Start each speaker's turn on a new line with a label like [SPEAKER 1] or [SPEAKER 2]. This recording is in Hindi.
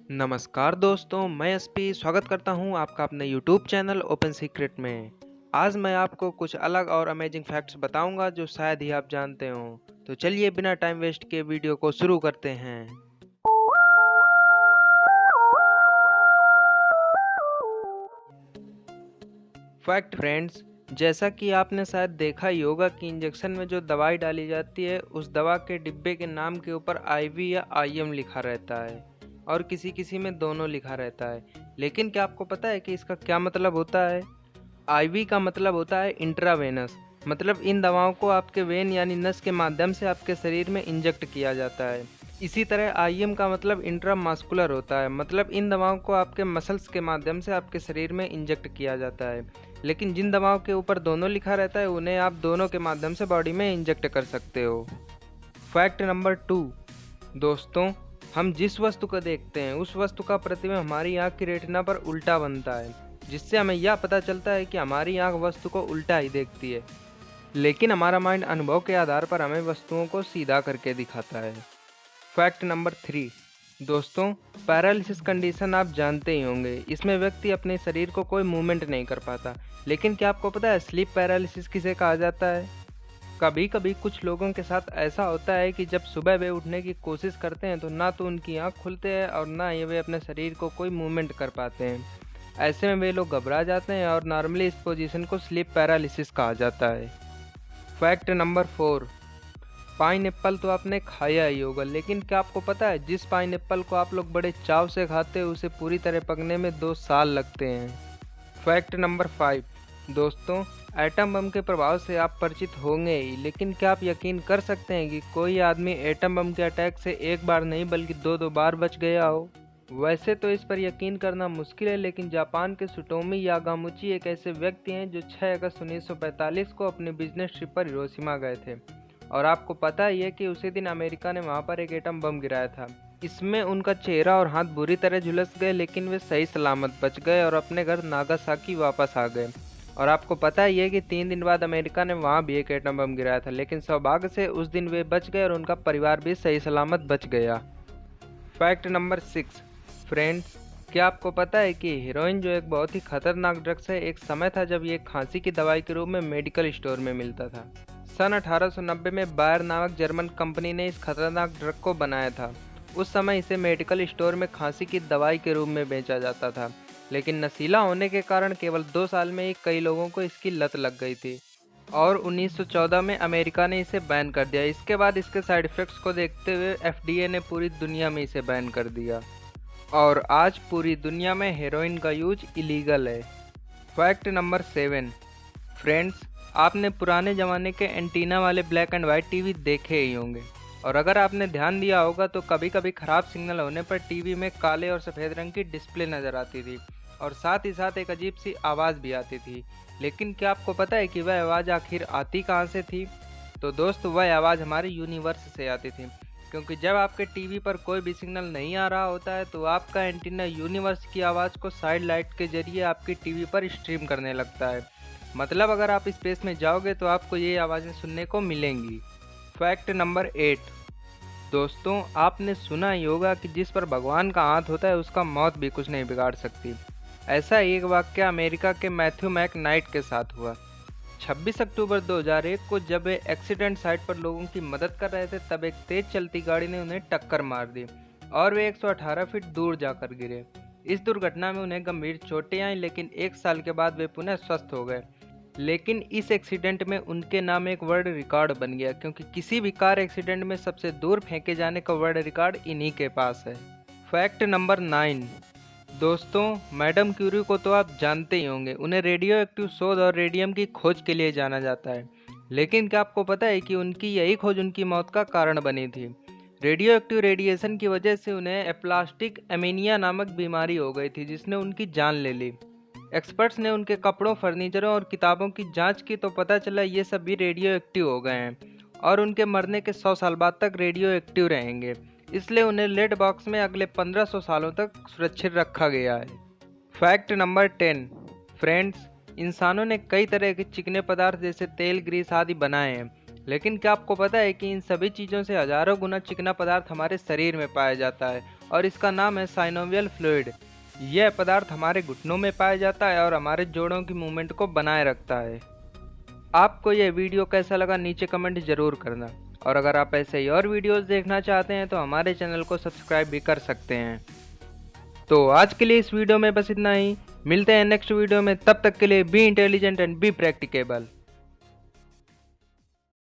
[SPEAKER 1] नमस्कार दोस्तों, मैं एसपी स्वागत करता हूं आपका अपने यूट्यूब चैनल ओपन सीक्रेट में। आज मैं आपको कुछ अलग और अमेजिंग फैक्ट्स बताऊंगा जो शायद ही आप जानते हो। तो चलिए बिना टाइम वेस्ट के वीडियो को शुरू करते हैं। फैक्ट फ्रेंड्स, जैसा कि आपने शायद देखा ही होगा कि इंजेक्शन में जो दवाई डाली जाती है उस दवा के डिब्बे के नाम के ऊपर आईवी या आईएम लिखा रहता है और किसी किसी में दोनों लिखा रहता है। लेकिन क्या आपको पता है कि इसका क्या मतलब होता है? आईवी का मतलब होता है इंट्रावेनस, मतलब इन दवाओं को आपके वेन यानी नस के माध्यम से आपके शरीर में इंजेक्ट किया जाता है। इसी तरह आईएम का मतलब इंट्रामास्कुलर होता है, मतलब इन दवाओं को आपके मसल्स के माध्यम से आपके शरीर में इंजेक्ट किया जाता है। लेकिन जिन दवाओं के ऊपर दोनों लिखा रहता है उन्हें आप दोनों के माध्यम से बॉडी में इंजेक्ट कर सकते हो। फैक्ट नंबर 2 दोस्तों, हम जिस वस्तु को देखते हैं उस वस्तु का प्रतिबिंब हमारी आंख की रेटिना पर उल्टा बनता है, जिससे हमें यह पता चलता है कि हमारी आंख वस्तु को उल्टा ही देखती है। लेकिन हमारा माइंड अनुभव के आधार पर हमें वस्तुओं को सीधा करके दिखाता है। फैक्ट नंबर 3 दोस्तों, पैरालिसिस कंडीशन आप जानते ही होंगे। इसमें व्यक्ति अपने शरीर को कोई मूवमेंट नहीं कर पाता। लेकिन क्या आपको पता है स्लीप पैरालिसिस किसे कहा जाता है? कभी कभी कुछ लोगों के साथ ऐसा होता है कि जब सुबह वे उठने की कोशिश करते हैं तो ना तो उनकी आंख खुलते हैं और ना ही वे अपने शरीर को कोई मूवमेंट कर पाते हैं। ऐसे में वे लोग घबरा जाते हैं और नॉर्मली इस पोजीशन को स्लीप पैरालिसिस कहा जाता है। फैक्ट नंबर 4 पाइन एप्पल तो आपने खाया ही होगा, लेकिन क्या आपको पता है जिस पाइन एप्पल को आप लोग बड़े चाव से खाते हैं उसे पूरी तरह पकने में 2 साल लगते हैं। फैक्ट नंबर 5 दोस्तों, एटम बम के प्रभाव से आप परिचित होंगे ही, लेकिन क्या आप यकीन कर सकते हैं कि कोई आदमी एटम बम के अटैक से एक बार नहीं बल्कि दो बार बच गया हो? वैसे तो इस पर यकीन करना मुश्किल है, लेकिन जापान के सुटोमी यागामुची एक ऐसे व्यक्ति हैं जो 6 अगस्त 1945 को अपने बिजनेस ट्रिप पर हिरोशिमा गए थे। और आपको पता ही है कि उसी दिन अमेरिका ने वहां पर एक एटम बम गिराया था। इसमें उनका चेहरा और हाथ बुरी तरह झुलस गए, लेकिन वे सही सलामत बच गए और अपने घर नागासाकी वापस आ गए। और आपको पता ही है कि 3 दिन बाद अमेरिका ने वहां भी एक एटम बम गिराया था, लेकिन सौभाग्य से उस दिन वे बच गए और उनका परिवार भी सही सलामत बच गया। फैक्ट नंबर 6 फ्रेंड्स, क्या आपको पता है कि हेरोइन जो एक बहुत ही खतरनाक ड्रग्स है, एक समय था जब ये खांसी की दवाई के रूप में मेडिकल स्टोर में मिलता था। सन 1890 में बायर नामक जर्मन कंपनी ने इस खतरनाक ड्रग को बनाया था। उस समय इसे मेडिकल स्टोर में खांसी की दवाई के रूप में बेचा जाता था, लेकिन नशीला होने के कारण केवल 2 साल में ही कई लोगों को इसकी लत लग गई थी और 1914 में अमेरिका ने इसे बैन कर दिया। इसके बाद इसके साइड इफ़ेक्ट्स को देखते हुए एफडीए ने पूरी दुनिया में इसे बैन कर दिया और आज पूरी दुनिया में हेरोइन का यूज इलीगल है। फैक्ट नंबर 7 फ्रेंड्स, आपने पुराने ज़माने के एंटीना वाले ब्लैक एंड वाइट टीवी देखे ही होंगे, और अगर आपने ध्यान दिया होगा तो कभी कभी ख़राब सिग्नल होने पर टीवी में काले और सफ़ेद रंग की डिस्प्ले नज़र आती थी और साथ ही साथ एक अजीब सी आवाज़ भी आती थी। लेकिन क्या आपको पता है कि वह आवाज़ आखिर आती कहाँ से थी? तो दोस्त, वह आवाज़ हमारे यूनिवर्स से आती थी, क्योंकि जब आपके टीवी पर कोई भी सिग्नल नहीं आ रहा होता है तो आपका एंटीना यूनिवर्स की आवाज़ को साइड लाइट के जरिए आपकी टीवी पर स्ट्रीम करने लगता है। मतलब अगर आप स्पेस में जाओगे तो आपको ये आवाज़ें सुनने को मिलेंगी। फैक्ट नंबर 8 दोस्तों, आपने सुना ही होगा कि जिस पर भगवान का हाथ होता है उसका मौत भी कुछ नहीं बिगाड़ सकती। ऐसा एक वाक्य अमेरिका के मैथ्यू मैकनाइट के साथ हुआ। 26 अक्टूबर 2001 को जब वे एक्सीडेंट साइट पर लोगों की मदद कर रहे थे तब एक तेज चलती गाड़ी ने उन्हें टक्कर मार दी और वे 118 फीट दूर जाकर गिरे। इस दुर्घटना में उन्हें गंभीर चोटें आईं, लेकिन 1 साल के बाद वे पुनः स्वस्थ हो गए। लेकिन इस एक्सीडेंट में उनके नाम एक वर्ल्ड रिकॉर्ड बन गया, क्योंकि किसी भी कार एक्सीडेंट में सबसे दूर फेंके जाने का वर्ल्ड रिकॉर्ड इन्हीं के पास है। फैक्ट नंबर 9 दोस्तों, मैडम क्यूरी को तो आप जानते ही होंगे। उन्हें रेडियो एक्टिव शोध और रेडियम की खोज के लिए जाना जाता है। लेकिन क्या आपको पता है कि उनकी यही खोज उनकी मौत का कारण बनी थी? रेडियो एक्टिव रेडिएशन की वजह से उन्हें एप्लास्टिक एमीनिया नामक बीमारी हो गई थी, जिसने उनकी जान ले ली। एक्सपर्ट्स ने उनके कपड़ों, फर्नीचरों और किताबों की जांच की तो पता चला ये सब भी रेडियो एक्टिव हो गए हैं और उनके मरने के 100 साल बाद तक रेडियो एक्टिव रहेंगे। इसलिए उन्हें लेड बॉक्स में अगले 1500 सालों तक सुरक्षित रखा गया है। फैक्ट नंबर 10 फ्रेंड्स, इंसानों ने कई तरह के चिकने पदार्थ जैसे तेल, ग्रीस आदि बनाए हैं, लेकिन क्या आपको पता है कि इन सभी चीज़ों से हजारों गुना चिकना पदार्थ हमारे शरीर में पाया जाता है और इसका नाम है साइनोवियल फ्लूइड। यह पदार्थ हमारे घुटनों में पाया जाता है और हमारे जोड़ों की मूवमेंट को बनाए रखता है। आपको यह वीडियो कैसा लगा नीचे कमेंट जरूर करना, और अगर आप ऐसे ही और वीडियोस देखना चाहते हैं तो हमारे चैनल को सब्सक्राइब भी कर सकते हैं। तो आज के लिए इस वीडियो में बस इतना ही। मिलते हैं नेक्स्ट वीडियो में, तब तक के लिए be intelligent and be practicable.